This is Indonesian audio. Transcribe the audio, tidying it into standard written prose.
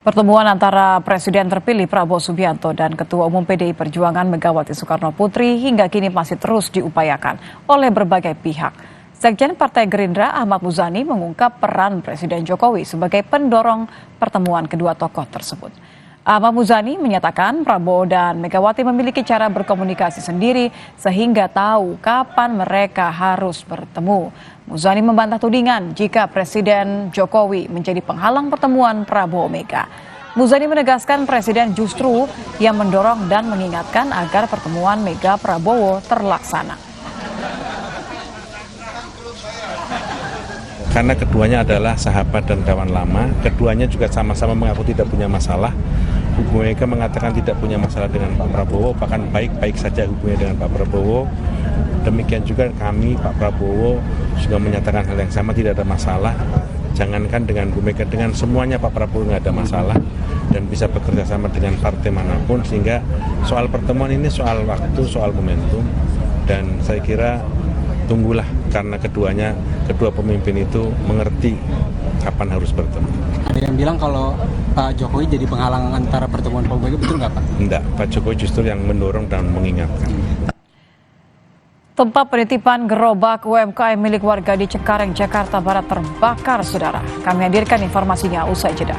Pertemuan antara Presiden terpilih Prabowo Subianto dan Ketua Umum PDI Perjuangan Megawati Soekarno Putri hingga kini masih terus diupayakan oleh berbagai pihak. Sekjen Partai Gerindra Ahmad Muzani mengungkap peran Presiden Jokowi sebagai pendorong pertemuan kedua tokoh tersebut. Ahmad Muzani menyatakan Prabowo dan Megawati memiliki cara berkomunikasi sendiri sehingga tahu kapan mereka harus bertemu. Muzani membantah tudingan jika Presiden Jokowi menjadi penghalang pertemuan Prabowo Mega. Muzani menegaskan Presiden justru yang mendorong dan mengingatkan agar pertemuan Mega Prabowo terlaksana. Karena keduanya adalah sahabat dan kawan lama, keduanya juga sama-sama mengaku tidak punya masalah. Bu Mega mengatakan tidak punya masalah dengan Pak Prabowo, bahkan baik-baik saja hubungannya dengan Pak Prabowo. Demikian juga kami, Pak Prabowo, juga menyatakan hal yang sama, tidak ada masalah. Jangankan dengan Bu Mega, dengan semuanya Pak Prabowo nggak ada masalah dan bisa bekerja sama dengan partai manapun, sehingga soal pertemuan ini soal waktu, soal momentum, dan saya kira tunggulah karena kedua pemimpin itu mengerti kapan harus bertemu. Ada yang bilang kalau Pak Jokowi jadi penghalang antara pertemuan Pak Mega, betul nggak Pak? Enggak, Pak Jokowi justru yang mendorong dan mengingatkan. Tempat penitipan gerobak UMKM milik warga di Cengkareng, Jakarta Barat terbakar, saudara. Kami hadirkan informasinya usai jeda.